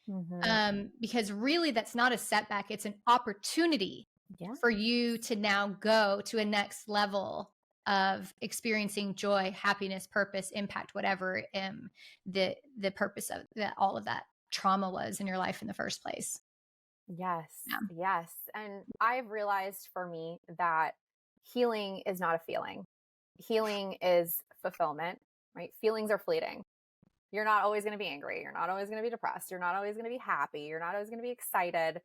Hmm.
because really that's not a setback. It's an opportunity
Yeah.
for you to now go to a next level of experiencing joy, happiness, purpose, impact, whatever the purpose of that all of that trauma was in your life in the first place.
Yes,
Yeah.
yes. And I've realized for me that healing is not a feeling. Healing is fulfillment, right? Feelings are fleeting. You're not always going to be angry. You're not always going to be depressed. You're not always going to be happy. You're not always going to be excited.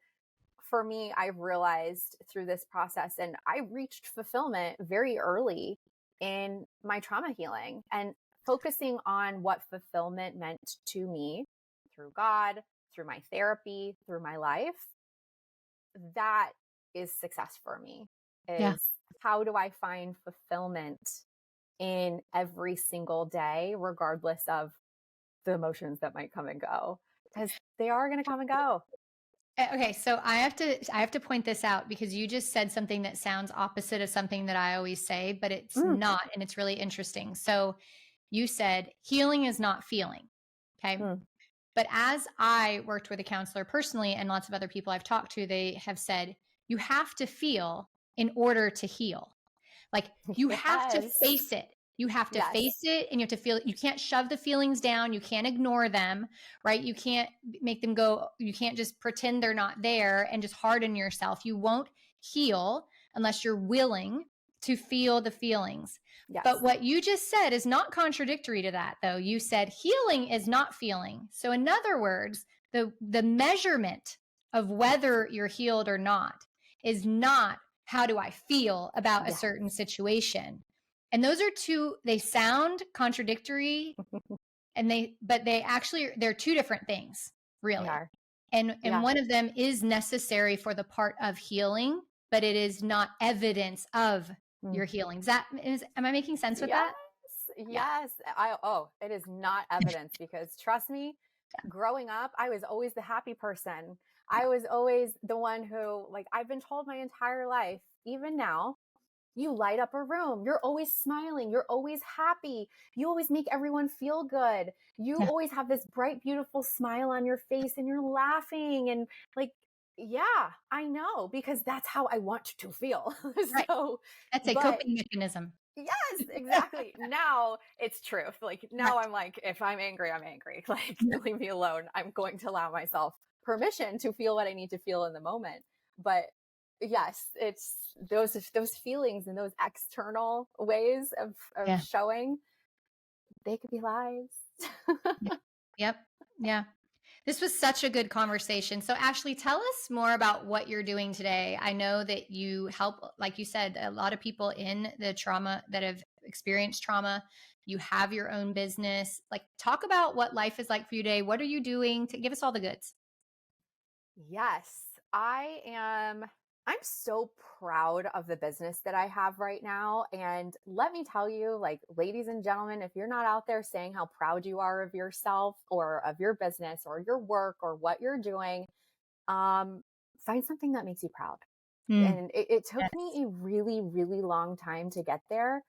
For me, I've realized through this process, and I reached fulfillment very early in my trauma healing, and focusing on what fulfillment meant to me through God, through my therapy, through my life, that is success for me.
Yeah.
Is how do I find fulfillment in every single day, regardless of the emotions that might come and go, because they are going to come and go.
Okay, so I have to point this out because you just said something that sounds opposite of something that I always say, but it's
Mm,
not, and it's really interesting. So you said healing is not feeling. Okay.
mm.
But as I worked with a counselor personally and lots of other people I've talked to, they have said you have to feel in order to heal. Like you have to
Yes.
face it. You have to
Yes.
face it and you have to feel it. You can't shove the feelings down. You can't ignore them, right? You can't make them go, you can't just pretend they're not there and just harden yourself. You won't heal unless you're willing to feel the feelings. But
Yes.
what you just said is not contradictory to that, though. You said healing is not feeling. So, in other words, the measurement of whether you're healed or not is not how do I feel about a
Yes.
certain situation. And those are two, they sound contradictory and but they actually, they're two different things,
They
really.
are.
And
Yeah.
one of them is necessary for the part of healing, but it is not evidence of
Mm.
your healing. Am I making sense with
Yes.
that? Yeah.
Yes. It is not evidence because trust me, growing up, I was always the happy person. I was always the one who, like, I've been told my entire life, even now, you light up a room. You're always smiling. You're always happy. You always make everyone feel good. You
Yeah.
always have this bright, beautiful smile on your face and you're laughing. And like, yeah, I know because that's how I want to feel.
Right.
So,
That's a
but
coping mechanism.
yes, exactly. Now it's truth. Like, now
Right.
I'm like, if I'm angry, I'm angry. Like,
Yeah.
leave me alone. I'm going to allow myself permission to feel what I need to feel in the moment. But yes, it's those feelings and those external ways of
Yeah.
showing, they could be lies.
Yep. Yep. Yeah. This was such a good conversation. So, Ashley, tell us more about what you're doing today. I know that you help, like you said, a lot of people in the trauma that have experienced trauma. You have your own business. Like, talk about what life is like for you today. What are you doing to give us all the goods?
Yes, I'm so proud of the business that I have right now. And let me tell you, like, ladies and gentlemen, if you're not out there saying how proud you are of yourself or of your business or your work or what you're doing, um, find something that makes you proud.
Mm,
And it took
yes.
me a really, really long time to get there.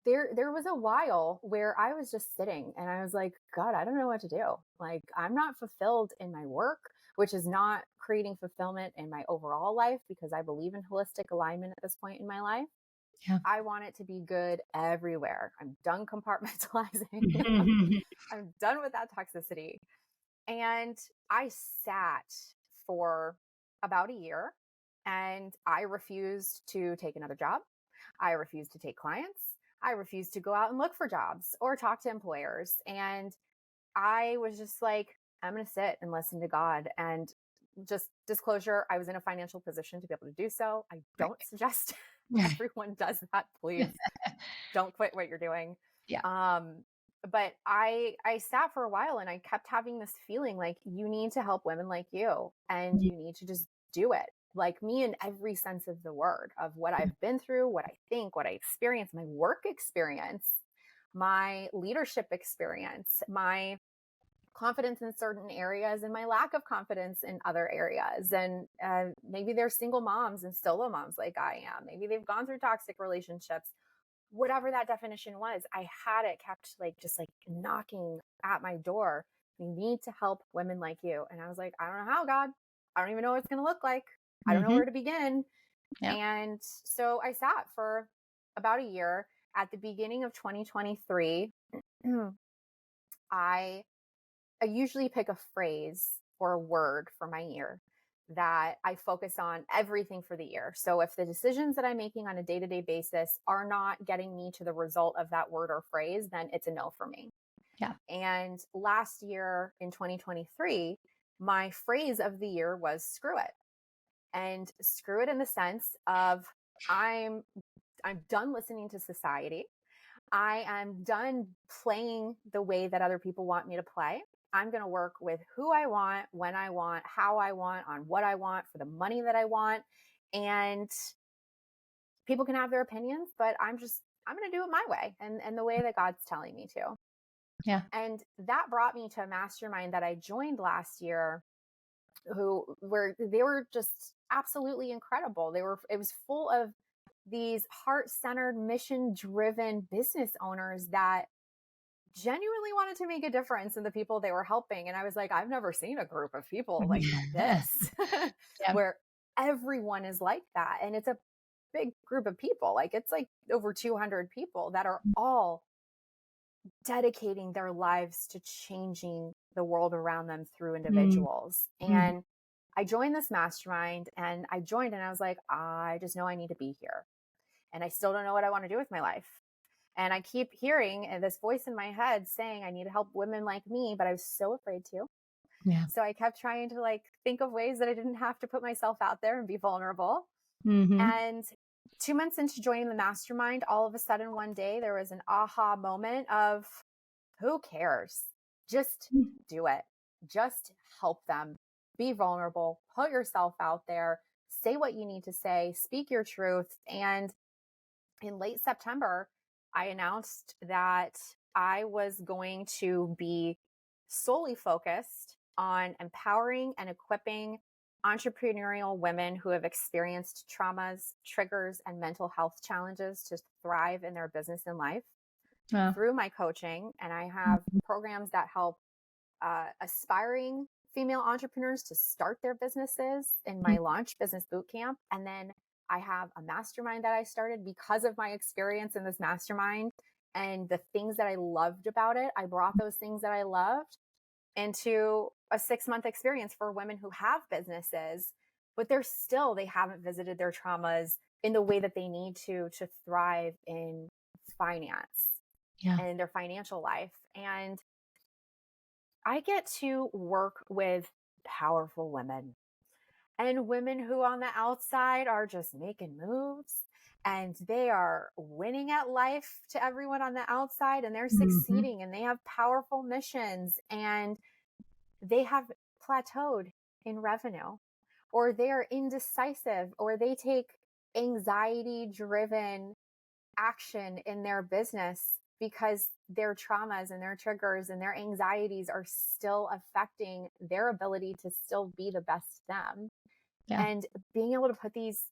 There was a while where I was just sitting and I was like, God, I don't know what to do. Like, I'm not fulfilled in my work, which is not creating fulfillment in my overall life because I believe in holistic alignment at this point in my life.
Yeah.
I want it to be good everywhere. I'm done compartmentalizing. I'm done with that toxicity. And I sat for about a year and I refused to take another job. I refused to take clients. I refused to go out and look for jobs or talk to employers. And I was just like, I'm going to sit and listen to God. And just disclosure, I was in a financial position to be able to do so. I
Right.
don't suggest everyone does that. Please don't quit what you're doing.
Yeah.
Um, but I sat for a while and I kept having this feeling like you need to help women like you and
Mhm.
you need to just do it. Like me in every sense of the word of what I've been through, what I think, what I experience, my work experience, my leadership experience, my confidence in certain areas and my lack of confidence in other areas. And maybe they're single moms and solo moms like I am. Maybe they've gone through toxic relationships, whatever that definition was. I had it kept like just like knocking at my door. We need to help women like you. And I was like, I don't know how, God. I don't even know what it's going to look like. I don't know
Mhm.
where to begin.
Yeah.
And so I sat for about a year. At the beginning of 2023, I I usually pick a phrase or a word for my year that I focus on everything for the year. So if the decisions that I'm making on a day to day basis are not getting me to the result of that word or phrase, then it's a no for me.
Yeah.
And last year in 2023, my phrase of the year was screw it. And screw it in the sense of I'm I'm done listening to society. I am done playing the way that other people want me to play. I'm going to work with who I want, when I want, how I want, on what I want, for the money that I want. And people can have their opinions, but I'm going to do it my way and the way that God's telling me to.
Yeah.
And that brought me to a mastermind that I joined last year they were just absolutely incredible. It was full of these heart-centered, mission-driven business owners that genuinely wanted to make a difference in the people they were helping. And I was like, I've never seen a group of people like this
Yeah.
where everyone is like that. And big group of people. Like it's like over 200 people that are all dedicating their lives to changing the world around them through
Mm,
individuals.
mhm.
And I joined this mastermind and I joined and I was like, I just know I need to be here. And I still don't know what I want to do with my life. And I keep hearing this voice in my head saying I need to help women like me, but I was so afraid to.
Yeah.
So I kept trying to like think of ways that I didn't have to put myself out there and be vulnerable.
Mhm.
And 2 months into joining the mastermind, all of a sudden one day there was an aha moment of who cares? Just
Mm.
do it. Just help them. Be vulnerable. Put yourself out there. Say what you need to say. Speak your truth. And in late September, I announced that I was going to be solely focused on empowering and equipping entrepreneurial women who have experienced traumas, triggers, and mental health challenges to thrive in their business and life
Wow.
through my coaching. And I have
Mhm.
programs that help aspiring female entrepreneurs to start their businesses in my launch business bootcamp. And then I have a mastermind that I started because of my experience in this mastermind and the things that I loved about it. I brought those things that I loved into a 6 month experience for women who have businesses, but they haven't visited their traumas in the way that they need to thrive in finance
Yeah.
and in their financial life. And I get to work with powerful women and women who on the outside are just making moves and they are winning at life to everyone on the outside and they're
Mhm.
succeeding and they have powerful missions and they have plateaued in revenue or they are indecisive or they take anxiety driven action in their business because their traumas and their triggers and their anxieties are still affecting their ability to still be the best them.
Yeah.
And being able to put these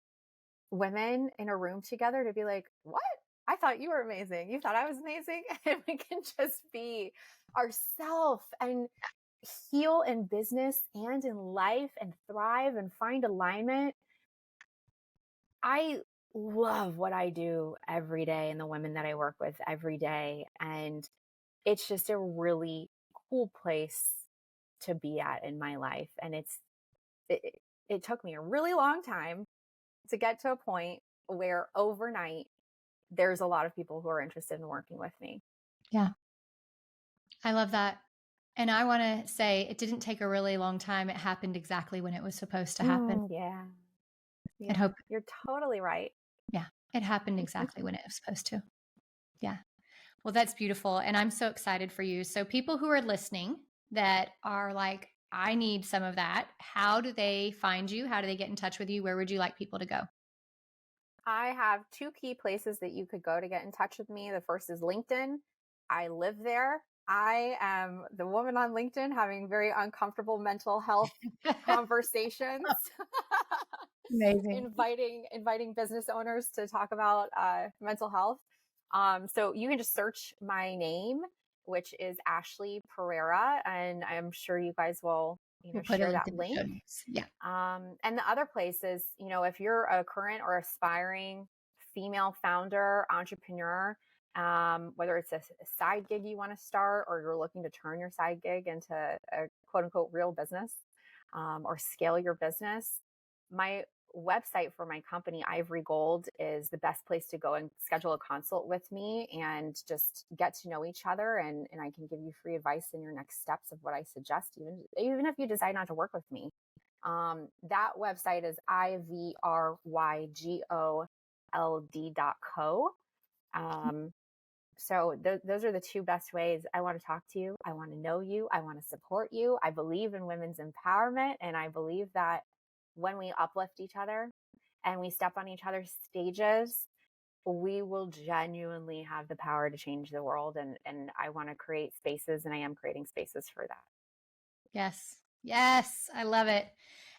women in a room together to be like, what? I thought you were amazing. You thought I was amazing. And we can just be ourselves and heal in business and in life and thrive and find alignment. I love what I do every day and the women that I work with every day. And it's just a really cool place to be at in my life. And it took me a really long time to get to a point where overnight there's a lot of people who are interested in working with me.
Yeah. I love that. And I wanna say it didn't take a really long time. It happened exactly when it was supposed to happen.
Yeah.
And
Yeah.
hope
You're totally right.
yeah, it happened exactly when it was supposed to. Yeah. Well, that's beautiful, and I'm so excited for you. So people who are listening that are like, "I need some of that," how do they find you? How do they get in touch with you? Where would you like people to go?
I have two key places that you could go to get in touch with me. The first is LinkedIn. I live there. I am the woman on LinkedIn having very uncomfortable mental health conversations,
Amazing.
inviting business owners to talk about mental health. So you can just search my name, which is Ashley Pereira, and I'm sure you guys will
We'll put a
share
link
that
in the show
link.
notes. Yeah.
And the other place is, if you're a current or aspiring female founder, entrepreneur, whether it's a side gig you want to start or you're looking to turn your side gig into a quote unquote real business or scale your business, my website for my company, Ivory Gold, is the best place to go and schedule a consult with me and just get to know each other. And I can give you free advice in your next steps of what I suggest, even if you decide not to work with me. That website is ivrygold.co. Those are the two best ways. I want to talk to you. I want to know you. I want to support you. I believe in women's empowerment. And I believe that when we uplift each other and we step on each other's stages, we will genuinely have the power to change the world. And I want to create spaces, and I am creating spaces for that.
Yes. Yes, I love it.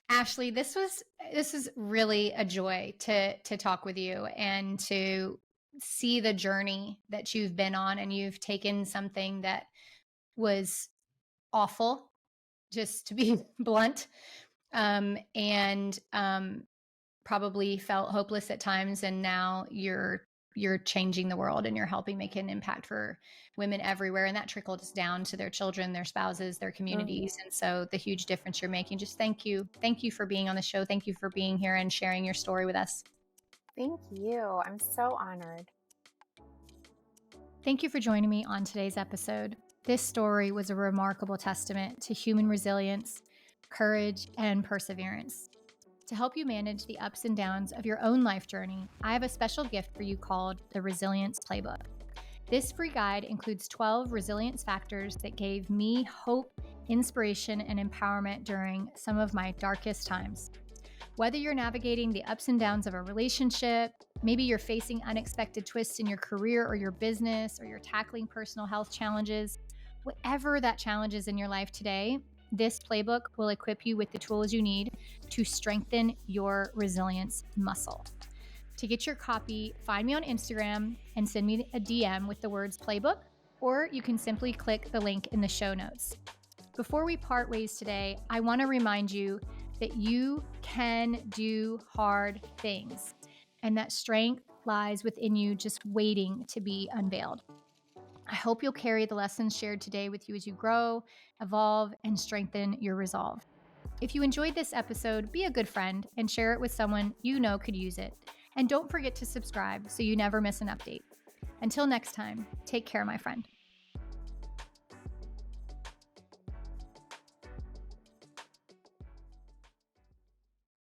Ashley, this was really a joy to talk with you and to see the journey that you've been on, and you've taken something that was awful, just to be blunt, and probably felt hopeless at times, and now you're changing the world and you're helping make an impact for women everywhere, and that trickles down to their children, their spouses, their
Mhm.
communities. And so the huge difference you're making, just thank you for being on the show, thank you for being here and sharing your story with us.
Thank you. I'm so honored.
Thank you for joining me on today's episode. This story was a remarkable testament to human resilience, courage, and perseverance. To help you manage the ups and downs of your own life journey, I have a special gift for you called the Resilience Playbook. This free guide includes 12 resilience factors that gave me hope, inspiration, and empowerment during some of my darkest times. Whether you're navigating the ups and downs of a relationship, maybe you're facing unexpected twists in your career or your business, or you're tackling personal health challenges, whatever that challenge is in your life today, this playbook will equip you with the tools you need to strengthen your resilience muscle. To get your copy, find me on Instagram and send me a DM with the words playbook, or you can simply click the link in the show notes. Before we part ways today, I want to remind you that you can do hard things and that strength lies within you just waiting to be unveiled. I hope you'll carry the lessons shared today with you as you grow, evolve, and strengthen your resolve. If you enjoyed this episode, be a good friend and share it with someone you know could use it. And don't forget to subscribe so you never miss an update. Until next time, take care, my friend.